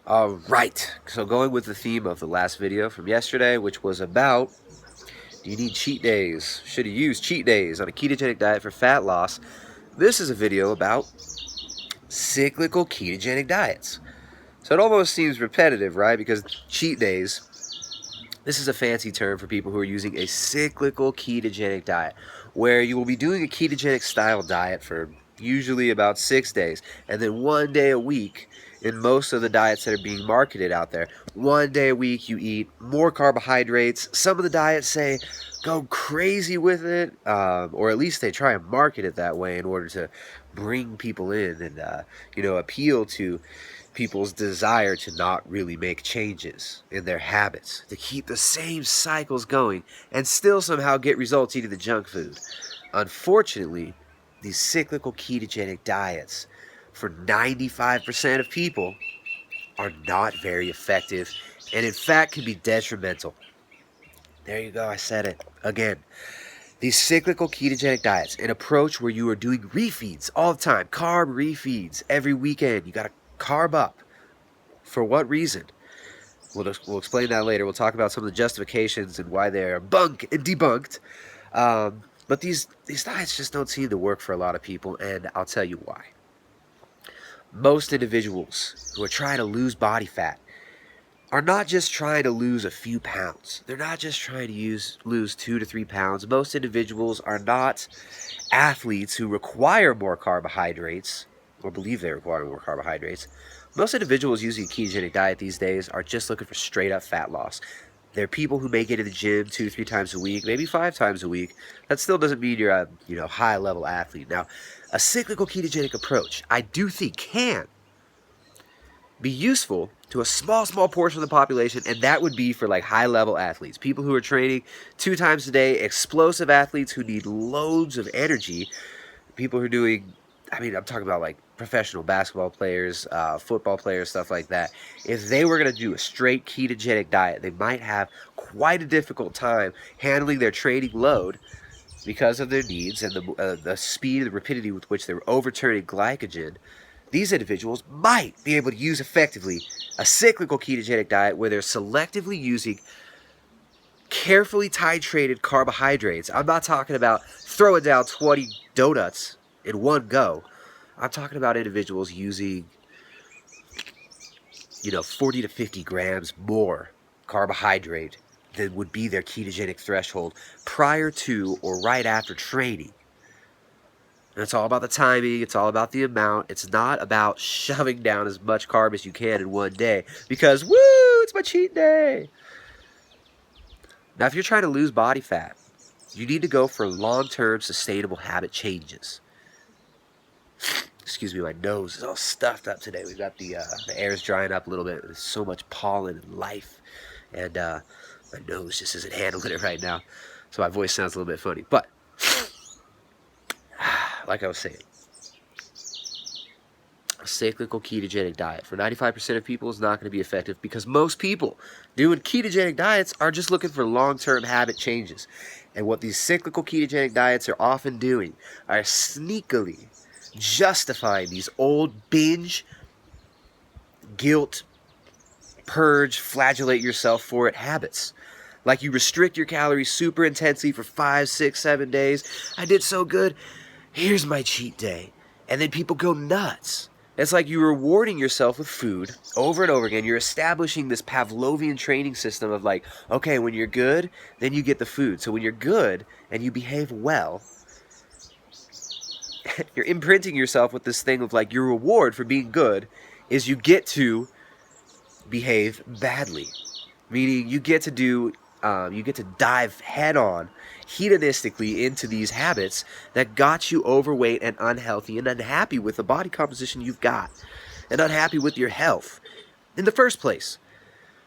Right, so going with the theme of the last video from yesterday, which was about, do you need cheat days? Should you use cheat days on a ketogenic diet for fat loss? This is a video about cyclical ketogenic diets. So it almost seems repetitive, right? Because cheat days, this is a fancy term for people who are using a cyclical ketogenic diet, where you will be doing a ketogenic style diet for usually about 6 days, and then 1 day a week in most of the diets that are being marketed out there. 1 day a week you eat more carbohydrates. Some of the diets say go crazy with it, or at least they try and market it that way in order to bring people in and appeal to people's desire to not really make changes in their habits, to keep the same cycles going and still somehow get results eating the junk food. Unfortunately, these cyclical ketogenic diets for 95% of people are not very effective and in fact can be detrimental. There you go, I said it again. These cyclical ketogenic diets, an approach where you are doing refeeds all the time, carb refeeds every weekend. You got to carb up. For what reason? We'll explain that later. We'll talk about some of the justifications and why they're debunked. But these diets just don't seem to work for a lot of people, and I'll tell you why. Most individuals who are trying to lose body fat are not just trying to lose a few pounds. They're not just trying to lose 2 to 3 pounds. Most individuals are not athletes who require more carbohydrates, or believe they require more carbohydrates. Most individuals using a ketogenic diet these days are just looking for straight up fat loss. They're people who may get to the gym 2 to 3 times a week, maybe 5 times a week. That still doesn't mean you're a high level athlete. Now, a cyclical ketogenic approach, I do think, can be useful to a small portion of the population, and that would be for like high level athletes, people who are training 2 times a day, explosive athletes who need loads of energy, people who are doing, I'm talking about like professional basketball players, football players, stuff like that. If they were going to do a straight ketogenic diet, they might have quite a difficult time handling their training load because of their needs and the speed and the rapidity with which they're overturning glycogen. These individuals might be able to use effectively a cyclical ketogenic diet where they're selectively using carefully titrated carbohydrates. I'm not talking about throwing down 20 donuts in one go. I'm talking about individuals using 40 to 50 grams more carbohydrate than would be their ketogenic threshold prior to or right after training. And it's all about the timing, it's all about the amount. It's not about shoving down as much carb as you can in one day because, woo, it's my cheat day. Now, if you're trying to lose body fat, you need to go for long-term sustainable habit changes. Excuse me, my nose is all stuffed up today. We've got the air's drying up a little bit. There's so much pollen and life, and my nose just isn't handling it right now. So my voice sounds a little bit funny. But, like I was saying, a cyclical ketogenic diet for 95% of people is not going to be effective because most people doing ketogenic diets are just looking for long-term habit changes. And what these cyclical ketogenic diets are often doing are sneakily justifying these old binge, guilt, purge, flagellate yourself for it habits. Like you restrict your calories super intensely for 5, 6, 7 days. I did so good. Here's my cheat day. And then people go nuts. It's like you're rewarding yourself with food over and over again. You're establishing this Pavlovian training system of like, okay, when you're good, then you get the food. So when you're good and you behave well, you're imprinting yourself with this thing of like your reward for being good is you get to behave badly. Meaning you get to dive head on hedonistically into these habits that got you overweight and unhealthy and unhappy with the body composition you've got and unhappy with your health in the first place.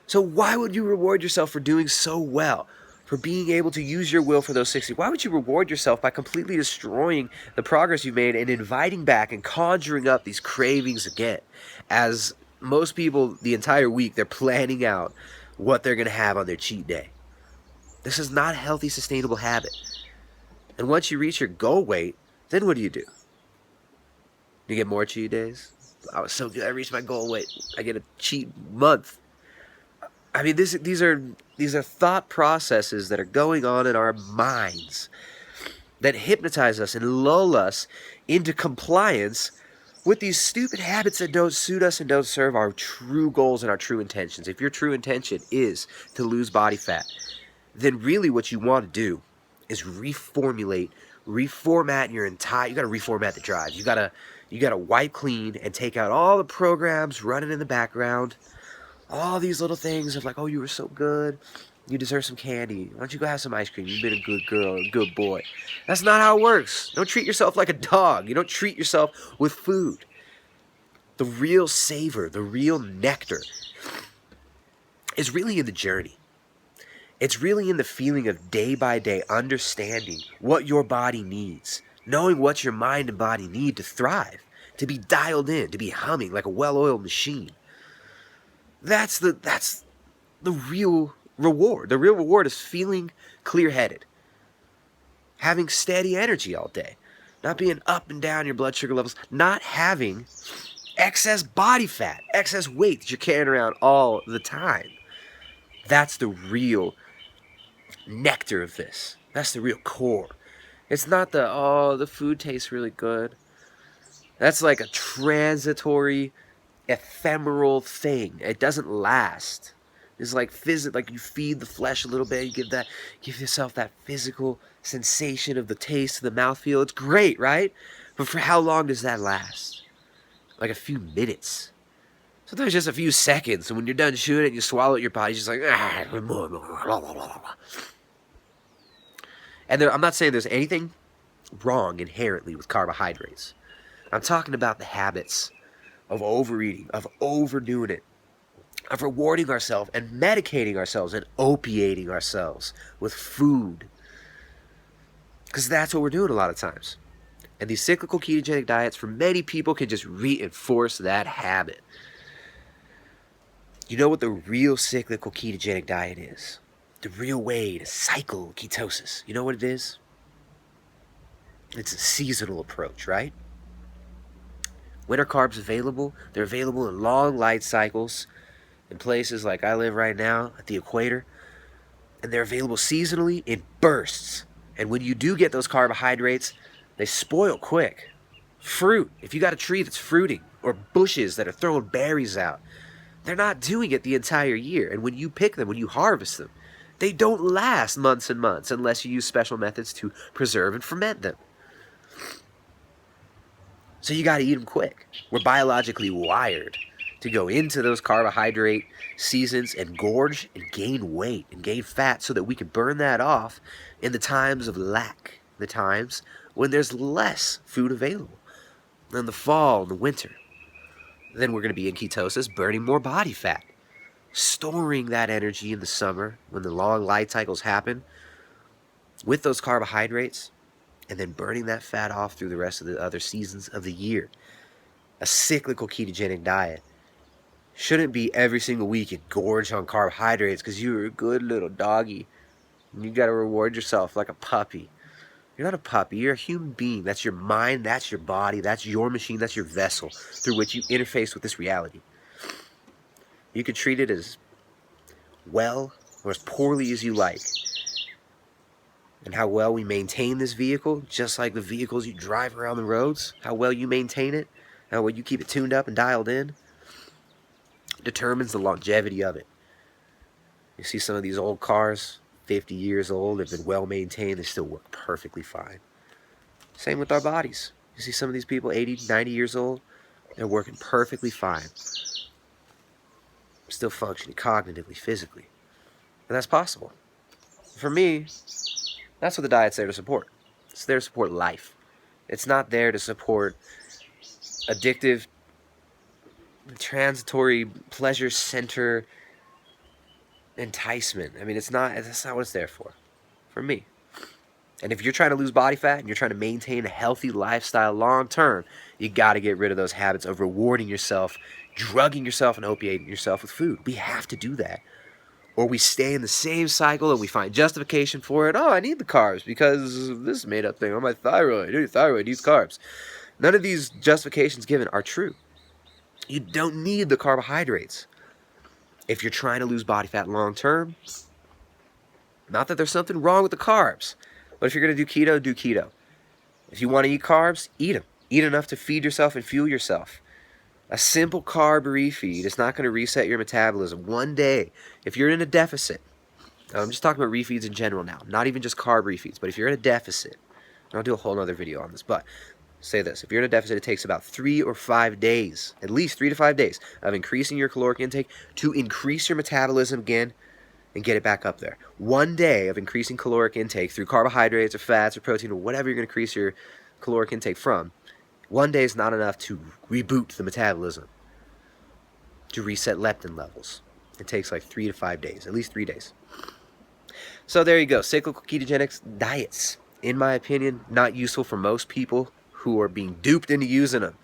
So why would you reward yourself for doing so well, for being able to use your will for those 60? Why would you reward yourself by completely destroying the progress you've made and inviting back and conjuring up these cravings again? As most people, the entire week, they're planning out what they're going to have on their cheat day. This is not a healthy, sustainable habit. And once you reach your goal weight, then what do? You get more cheat days? I was so good. I reached my goal weight. I get a cheat month. I mean, these are thought processes that are going on in our minds that hypnotize us and lull us into compliance with these stupid habits that don't suit us and don't serve our true goals and our true intentions. If your true intention is to lose body fat, then really what you want to do is reformat your entire, you got to reformat the drive. You got to wipe clean and take out all the programs running in the background. All these little things of like, oh, you were so good. You deserve some candy. Why don't you go have some ice cream? You've been a good girl, a good boy. That's not how it works. Don't treat yourself like a dog. You don't treat yourself with food. The real savor, the real nectar is really in the journey. It's really in the feeling of day by day understanding what your body needs, knowing what your mind and body need to thrive, to be dialed in, to be humming like a well-oiled machine. That's the real reward. The real reward is feeling clear-headed, having steady energy all day, not being up and down your blood sugar levels, not having excess body fat, excess weight that you're carrying around all the time. That's the real nectar of this. That's the real core. It's not the food tastes really good. That's like a transitory, ephemeral thing. It doesn't last. It's like like you feed the flesh a little bit, you give yourself that physical sensation of the taste of the mouthfeel. It's great, right? But for how long does that last? Like a few minutes. Sometimes just a few seconds. And when you're done chewing it, you swallow it, your body's just like, and I'm not saying there's anything wrong inherently with carbohydrates. I'm talking about the habits of overeating, of overdoing it, of rewarding ourselves and medicating ourselves and opiating ourselves with food. Because that's what we're doing a lot of times. And these cyclical ketogenic diets, for many people, can just reinforce that habit. You know what the real cyclical ketogenic diet is? The real way to cycle ketosis. You know what it is? It's a seasonal approach, right? When are carbs available? They're available in long light cycles in places like I live right now at the equator. And they're available seasonally in bursts. And when you do get those carbohydrates, they spoil quick. Fruit, if you got a tree that's fruiting, or bushes that are throwing berries out, they're not doing it the entire year. And when you pick them, when you harvest them, they don't last months and months unless you use special methods to preserve and ferment them. So you got to eat them quick. We're biologically wired to go into those carbohydrate seasons and gorge and gain weight and gain fat so that we can burn that off in the times of lack, the times when there's less food available, in the fall and the winter. Then we're going to be in ketosis, burning more body fat, storing that energy in the summer when the long light cycles happen with those carbohydrates, and then burning that fat off through the rest of the other seasons of the year. A cyclical ketogenic diet shouldn't be every single week you gorge on carbohydrates because you're a good little doggy. And you got to reward yourself like a puppy. You're not a puppy. You're a human being. That's your mind. That's your body. That's your machine. That's your vessel through which you interface with this reality. You can treat it as well or as poorly as you like. And how well we maintain this vehicle, just like the vehicles you drive around the roads, how well you maintain it, how well you keep it tuned up and dialed in, determines the longevity of it. You see some of these old cars, 50 years old, they've been well maintained, they still work perfectly fine. Same with our bodies. You see some of these people, 80, 90 years old, they're working perfectly fine. Still functioning cognitively, physically. And that's possible. For me, that's what the diet's there to support. It's there to support life. It's not there to support addictive, transitory, pleasure center enticement. I mean, that's not what it's there for me. And if you're trying to lose body fat and you're trying to maintain a healthy lifestyle long term, you got to get rid of those habits of rewarding yourself, drugging yourself, and opiating yourself with food. We have to do that. Or we stay in the same cycle and we find justification for it. Oh, I need the carbs because of this made-up thing on my thyroid. Your thyroid needs carbs. None of these justifications given are true. You don't need the carbohydrates. If you're trying to lose body fat long term, not that there's something wrong with the carbs, but if you're going to do keto, do keto. If you want to eat carbs, eat them. Eat enough to feed yourself and fuel yourself. A simple carb refeed is not going to reset your metabolism. One day, if you're in a deficit, I'm just talking about refeeds in general now, not even just carb refeeds, but if you're in a deficit, and I'll do a whole other video on this, but say this, if you're in a deficit, it takes about 3 or 5 days, at least 3 to 5 days of increasing your caloric intake to increase your metabolism again and get it back up there. 1 day of increasing caloric intake through carbohydrates or fats or protein or whatever you're going to increase your caloric intake from, 1 day is not enough to reboot the metabolism, to reset leptin levels. It takes like 3 to 5 days, at least 3 days. So there you go, cyclical ketogenic diets, in my opinion, not useful for most people who are being duped into using them.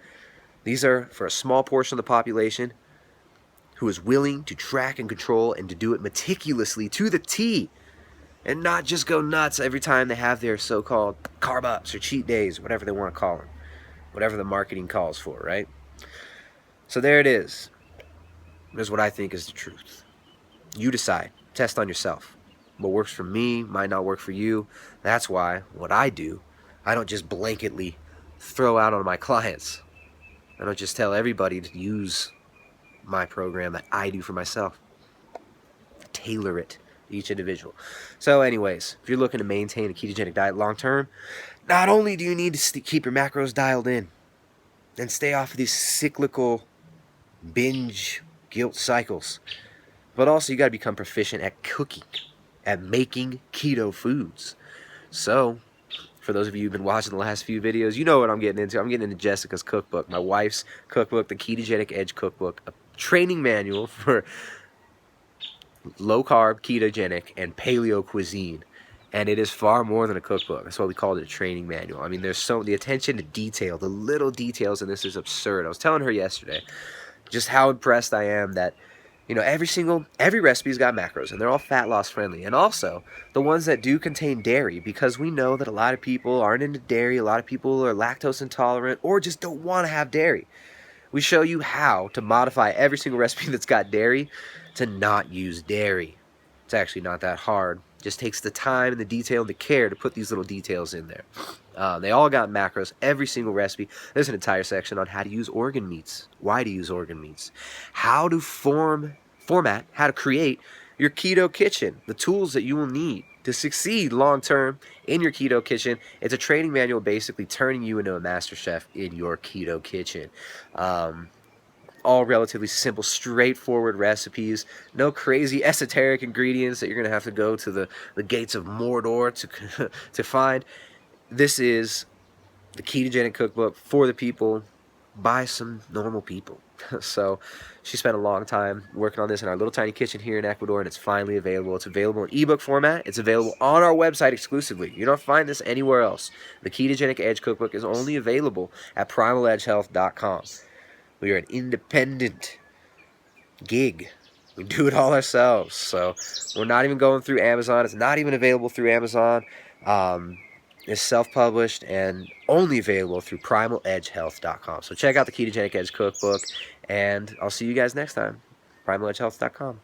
These are for a small portion of the population who is willing to track and control and to do it meticulously to the T and not just go nuts every time they have their so-called carb ups or cheat days, whatever they want to call them, whatever the marketing calls for, right? So there it is. Here's what I think is the truth. You decide. Test on yourself. What works for me might not work for you. That's why what I do, I don't just blanketly throw out on my clients. I don't just tell everybody to use my program that I do for myself. Tailor it to each individual. So anyways, if you're looking to maintain a ketogenic diet long term, not only do you need to keep your macros dialed in and stay off of these cyclical binge guilt cycles, but also you got to become proficient at cooking, at making keto foods. So for those of you who've been watching the last few videos, you know what I'm getting into. I'm getting into Jessica's cookbook, my wife's cookbook, the Ketogenic Edge cookbook, a training manual for low-carb, ketogenic, and paleo cuisine. And it is far more than a cookbook. That's why we called it a training manual. I mean, there's the attention to detail, the little details in this is absurd. I was telling her yesterday just how impressed I am that, you know, every recipe's got macros, and they're all fat loss friendly. And also, the ones that do contain dairy, because we know that a lot of people aren't into dairy, a lot of people are lactose intolerant, or just don't want to have dairy. We show you how to modify every single recipe that's got dairy to not use dairy. It's actually not that hard. It just takes the time and the detail and the care to put these little details in there. They all got macros, every single recipe. There's an entire section on how to use organ meats, why to use organ meats, how to format, how to create your keto kitchen, the tools that you will need to succeed long term in your keto kitchen. It's a training manual basically turning you into a master chef in your keto kitchen. All relatively simple, straightforward recipes. No crazy esoteric ingredients that you're going to have to go to the gates of Mordor to find. This is the ketogenic cookbook for the people by some normal people. So she spent a long time working on this in our little tiny kitchen here in Ecuador, and it's finally available. It's available in ebook format. It's available on our website exclusively. You don't find this anywhere else. The Ketogenic Edge cookbook is only available at primaledgehealth.com. We are an independent gig. We do it all ourselves. So we're not even going through Amazon. It's not even available through Amazon. It's self-published and only available through primaledgehealth.com. So check out the Ketogenic Edge cookbook, and I'll see you guys next time. primaledgehealth.com.